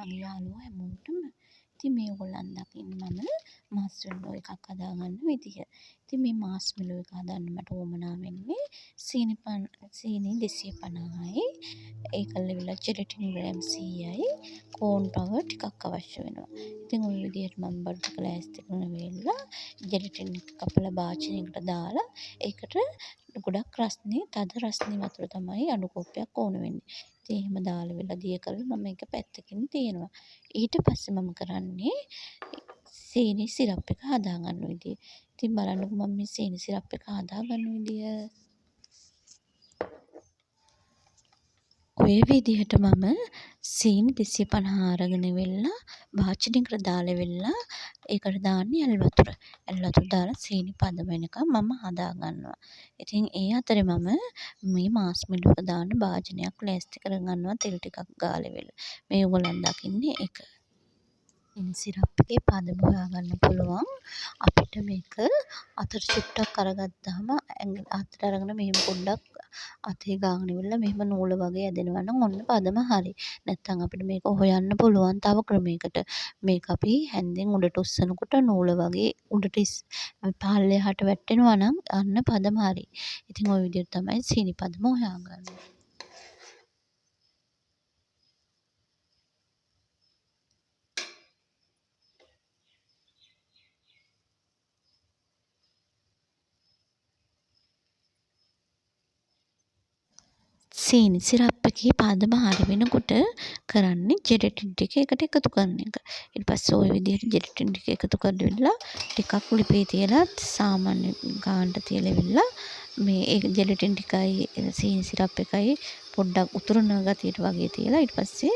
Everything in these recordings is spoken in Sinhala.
මගේ යාළුවෝ හැමෝටම. ඉතින් මේගොල්ලන් දකින්න මම මාස්මෙලෝ එකක් හදාගන්න විදිය. ඉතින් මේ මාස්මෙලෝ එක හදන්න මට උවමනා වෙන්නේ සීනි 250යි. ඒකල්ලවිලා ජෙලටින් ග්‍රෑම් 100යි. කෝන් පවර් ටිකක් අවශ්‍ය වෙනවා. ඉතින් ওই විදිහට මම බඩු ටික ලෑස්ති කරන වෙලාව ජෙලටින් කපලා භාජනයකට දාලා ඒකට ගොඩක් රස්නේ තද රස්නේ වතුර තමයි අඩු කෝප්පයක් ඕන වෙන්නේ. ඉතින් එහෙම දාලා වෙලා දිය කරලා මම ඒක පැත්තකින් තියනවා. ඊට පස්සේ මම කරන්නේ සීනි සිරප් එක හදාගන්න විදිය. ඉතින් බලන්නකෝ මම මේ සීනි සිරප් එක හදාගන්න විදිය. ඔය විදිහට මම සීනි 250 අරගෙන වෙලා භාජනයකට දාලා වෙලා ඒකට දාන්නේ ඇල් වතුර. ඇල් වතුර දාලා සීනි පද වෙනකම් මම හදා ගන්නවා. ඉතින් ඒ අතරේ මම මේ මාස්මෙලෝ එක දාන්න භාජනයක් ලෑස්ති කර ගන්නවා තෙල් ටිකක් ගාලා වෙලා. මේ ඔයගොල්ලන් දකින්නේ ඒක. සීනි සිරප් එකේ පදම හොයාගන්න පුළුවන්. අපිට මේක අතට චුට්ටක් අරගත්තාම අතට අරගෙන මෙහෙම පොඩ්ඩක් අතේ ගාගෙන ඉවරලා මෙහෙම නූල වගේ ඇදෙනවා නම් ඔන්න පදම හරි. නැත්තම් අපිට මේක හොයන්න පුළුවන් තව ක්‍රමයකට. මේක අපි හැන්දෙන් උඩට උස්සනකොට නූල වගේ උඩට පහළ එහාට වැටෙනවා නම් අන්න පදම හරි. ඉතින් ওই විදිහට තමයි සීනි පදම හොයාගන්නේ. සීනි සිරප් එකේ පදම හරි වෙනකොට කරන්නේ ජෙලටින් ටික එකට එකතු කරන එක. ඊට පස්සේ ওই විදිහට ජෙලටින් ටික එකතු කරලා ටිකක් ලිපේ තියලා සාමාන්‍ය ගානට තියලා මේ ඒ ජෙලටින් ටිකයි සීනි සිරප් එකයි පොඩ්ඩක් උතුරන ගතියට වගේ තියලා ඊට පස්සේ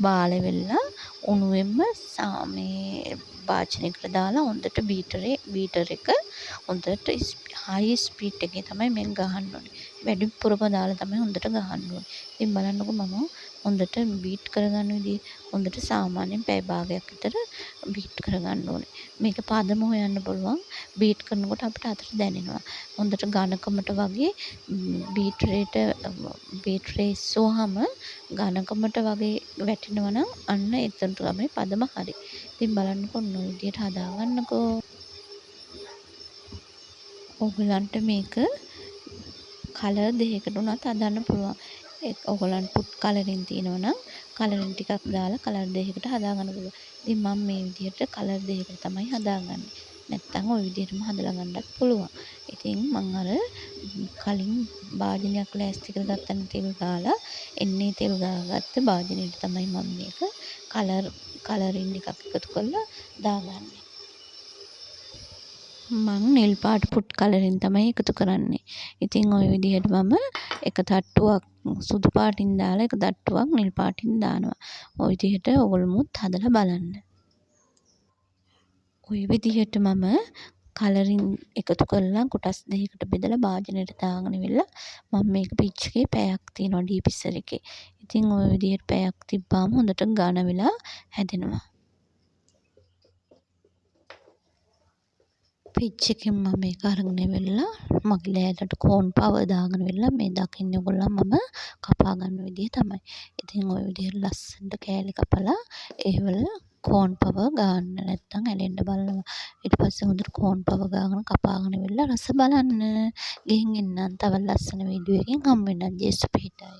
බාල වෙලා උණුවෙන්ම මේ භාජනයකට දාලා හොඳට බීටර් එක හොඳට හයි ස්පීඩ් එකේ තමයි මේක ගහන්න ඕනේ. වැඩිපුරම දාලා තමයි හොඳට ගහන්න ඕනේ. ඉතින් බලන්නකෝ මම හොඳට බීට් කරගන්න විදිහ හොඳට සාමාන්‍යයෙන් පැය භාගයක් විතර බීට් කරගන්න ඕනේ. මේක පදම හොයන්න පුළුවන්. බීට් කරනකොට අපිට අතට දැනෙනවා. හොඳට ඝනකමට වගේ බීට් රේස්සුවාම ඝනකමට වගේ වැටෙනවා නම් අන්න එතන තමයි පදම හරි. ඉතින් බලන්නකෝ ඔන්න ඔය විදිහට හදාගන්නකෝ. ඔයගලන්ට මේක කලර් දෙකකට උනත් හදන්න පුළුවන්. ඔයගලන්ට පුට් කලරින් තියෙනවා නම් කලරින් ටිකක් දාලා කලර් දෙකකට හදාගන්න පුළුවන්. ඉතින් මම මේ විදිහට කලර් දෙකකට තමයි හදාගන්නේ. නැත්තම් ওই විදිහටම හදලා ගන්නත් පුළුවන්. ඉතින් මම අර කලින් භාජනයක් ලෑස්ති කරගත්තන තෙල් ගාලා එන්නේ තෙල් ගාගත්ත භාජනයට තමයි මම මේක කලරින් එකක් එකතු කරලා දාගන්නේ. මං නිල් පාට පුට් කලරින් තමයි එකතු කරන්නේ. ඉතින් ওই විදිහට මම එක තට්ටුවක් සුදු පාටින් දාලා එක තට්ටුවක් නිල් පාටින් දානවා. ওই විදිහට ඔයගොල්ලොමුත් හදලා බලන්න. ওই විදිහට මම කලරින් එකතු කරලා කොටස් දෙකකට බෙදලා භාජනයට දාගෙන ඉවරලා මම මේක පිච් එකේ පැයක් තියනවා ඩීපිස්සර් එකේ. ඉතින් ওই විදිහට පැයක් තිබ්බාම හොඳට ඝන වෙලා හැදෙනවා. පිච් එකෙන් මම මේක අරගෙන ඉවරලා මගේ ලෑල්ලට කෝන් පවර් දාගෙන ඉවරලා මේ දකින්නේ ඔයගොල්ලන් මම කපා ගන්න විදිය තමයි. ඉතින් ওই විදිහට ලස්සනට කෑලි කපලා ඒවල කෝන් පවර් ගන්න නැත්තම් ඇලෙන්න බලනවා. ඊට පස්සේ හොඳට කෝන් පවර් ගාගෙන කපාගෙන ඉවරලා රස බලන්න. ගිහින් එන්නම් තව ලස්සන වීඩියෝ එකකින් හම්බ වෙන්නම් ජේසු පිහිටයි.